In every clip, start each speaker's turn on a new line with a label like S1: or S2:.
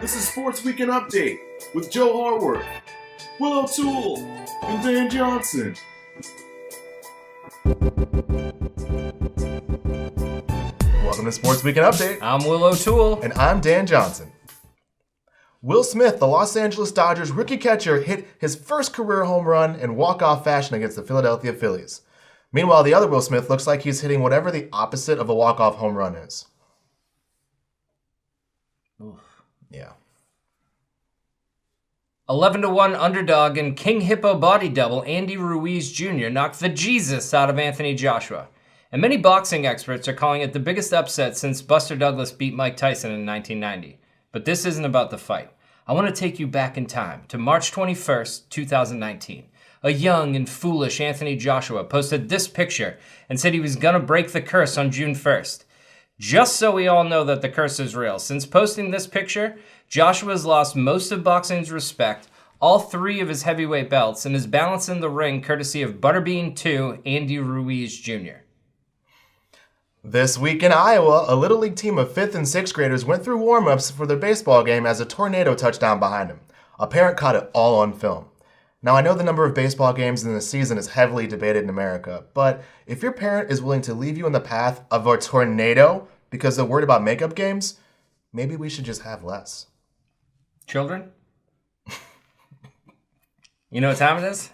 S1: This is Sports Weekend Update with Joe Harworth, Will O'Toole, and Dan Johnson.
S2: Welcome to Sports Weekend Update.
S3: I'm Will O'Toole.
S2: And I'm Dan Johnson. Will Smith, the Los Angeles Dodgers rookie catcher, hit his first career home run in walk-off fashion against the Philadelphia Phillies. Meanwhile, the other Will Smith looks like he's hitting whatever the opposite of a walk-off home run is.
S3: Oof.
S2: Yeah.
S3: 11-1 underdog and King Hippo body double Andy Ruiz Jr. knocked the Jesus out of Anthony Joshua. And many boxing experts are calling it the biggest upset since Buster Douglas beat Mike Tyson in 1990. But this isn't about the fight. I want to take you back in time to March 21st, 2019. A young and foolish Anthony Joshua posted this picture and said he was going to break the curse on June 1st. Just so we all know that the curse is real, since posting this picture, Joshua's lost most of boxing's respect, all three of his heavyweight belts, and his balance in the ring courtesy of Butterbean 2 Andy Ruiz Jr.
S2: This week in Iowa, a Little League team of 5th and 6th graders went through warm-ups for their baseball game as a tornado touched down behind them. A parent caught it all on film. Now, I know the number of baseball games in the season is heavily debated in America, but if your parent is willing to leave you in the path of a tornado because they're worried about makeup games, maybe we should just have less.
S3: Children? You know what time it is?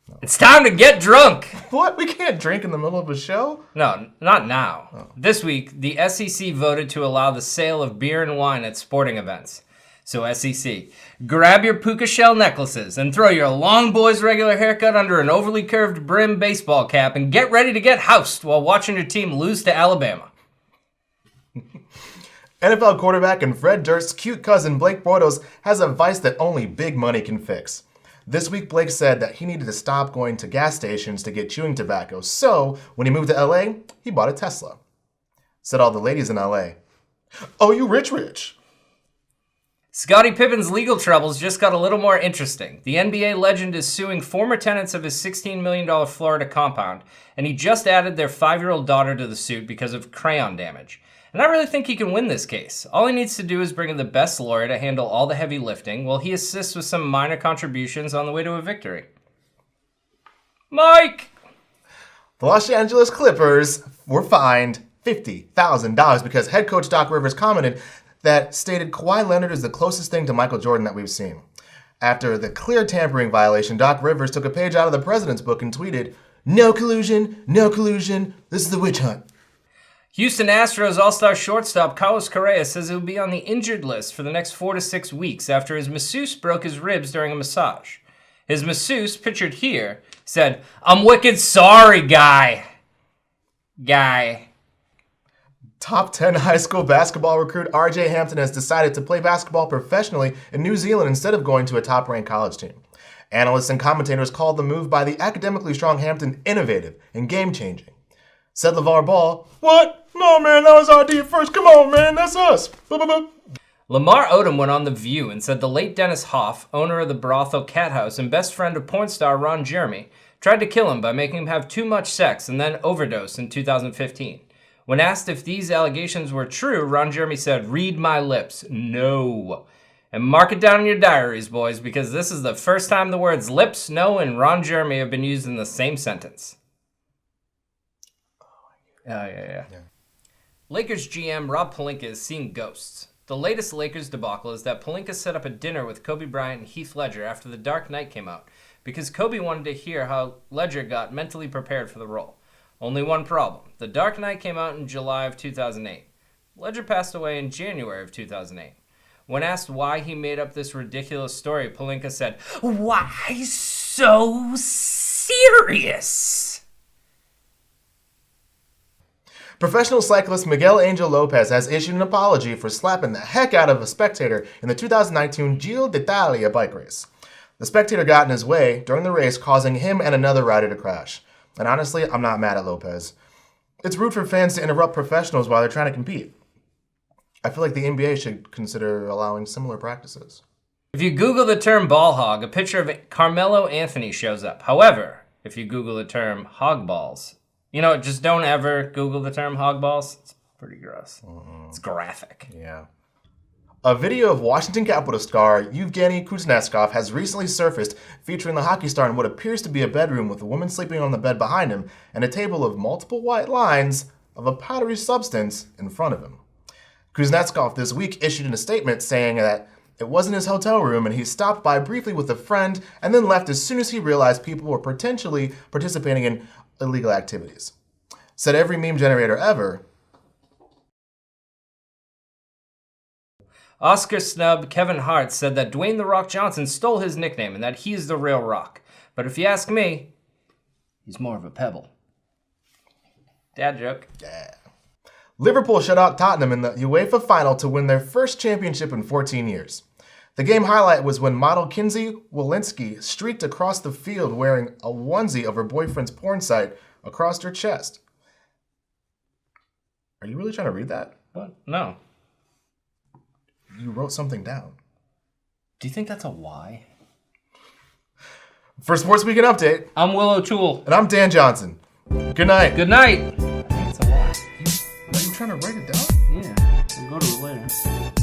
S3: No. It's time to get drunk!
S2: What? We can't drink in the middle of a show?
S3: No, not now. Oh. This week, the SEC voted to allow the sale of beer and wine at sporting events. So SEC, grab your puka shell necklaces and throw your long boy's regular haircut under an overly curved brim baseball cap and get ready to get housed while watching your team lose to Alabama.
S2: NFL quarterback and Fred Durst's cute cousin Blake Bortles has a vice that only big money can fix. This week, Blake said that he needed to stop going to gas stations to get chewing tobacco, so when he moved to LA, he bought a Tesla. Said all the ladies in LA, "Oh, you rich."
S3: Scottie Pippen's legal troubles just got a little more interesting. The NBA legend is suing former tenants of his $16 million Florida compound, and he just added their 5-year-old daughter to the suit because of crayon damage. And I really think he can win this case. All he needs to do is bring in the best lawyer to handle all the heavy lifting, while he assists with some minor contributions on the way to a victory. Mike!
S2: The Los Angeles Clippers were fined $50,000 because head coach Doc Rivers commented that stated Kawhi Leonard is the closest thing to Michael Jordan that we've seen. After the clear tampering violation, Doc Rivers took a page out of the president's book and tweeted, no collusion, this is the witch hunt."
S3: Houston Astros all-star shortstop Carlos Correa says he'll be on the injured list for the next 4 to 6 weeks after his masseuse broke his ribs during a massage. His masseuse, pictured here, said, "I'm wicked sorry, guy.
S2: Top 10 high school basketball recruit RJ Hampton has decided to play basketball professionally in New Zealand instead of going to a top-ranked college team. Analysts and commentators called the move by the academically strong Hampton innovative and game-changing. Said LeVar Ball, "What? No, man, that was RD at first. Come on, man, that's us."
S3: Lamar Odom went on The View and said the late Dennis Hoff, owner of the brothel Cat House and best friend of porn star Ron Jeremy, tried to kill him by making him have too much sex and then overdose in 2015. When asked if these allegations were true, Ron Jeremy said, "Read my lips, no." And mark it down in your diaries, boys, because this is the first time the words lips, no, and Ron Jeremy have been used in the same sentence. Yeah. Lakers GM Rob Pelinka is seeing ghosts. The latest Lakers debacle is that Pelinka set up a dinner with Kobe Bryant and Heath Ledger after The Dark Knight came out, because Kobe wanted to hear how Ledger got mentally prepared for the role. Only one problem. The Dark Knight came out in July of 2008. Ledger passed away in January of 2008. When asked why he made up this ridiculous story, Pelinka said, "Why so serious?"
S2: Professional cyclist Miguel Angel Lopez has issued an apology for slapping the heck out of a spectator in the 2019 Giro d'Italia bike race. The spectator got in his way during the race, causing him and another rider to crash. And honestly, I'm not mad at Lopez. It's rude for fans to interrupt professionals while they're trying to compete. I feel like the NBA should consider allowing similar practices.
S3: If you Google the term ball hog, a picture of Carmelo Anthony shows up. However, if you Google the term hog balls, just don't ever Google the term hog balls. It's pretty gross. It's graphic.
S2: Yeah. A video of Washington Capitol star Yevgeny Kuznetsov has recently surfaced featuring the hockey star in what appears to be a bedroom with a woman sleeping on the bed behind him and a table of multiple white lines of a powdery substance in front of him. Kuznetsov this week issued a statement saying that it wasn't his hotel room and he stopped by briefly with a friend and then left as soon as he realized people were potentially participating in illegal activities. Said every meme generator ever.
S3: Oscar snub Kevin Hart said that Dwayne "The Rock" Johnson stole his nickname and that he's the real Rock. But if you ask me, he's more of a pebble. Dad joke.
S2: Yeah. Liverpool shut out Tottenham in the UEFA final to win their first championship in 14 years. The game highlight was when model Kinsey Walensky streaked across the field wearing a onesie of her boyfriend's porn site across her chest. Are you really trying to read that?
S3: What? No.
S2: You wrote something down.
S3: Do you think that's a lie?
S2: For Sports Weekend Update,
S3: I'm Will O'Toole.
S2: and I'm Dan Johnson. Good night.
S3: Good night. I think it's a lie.
S2: Are you trying to write it down?
S3: Yeah, I'll go to it later.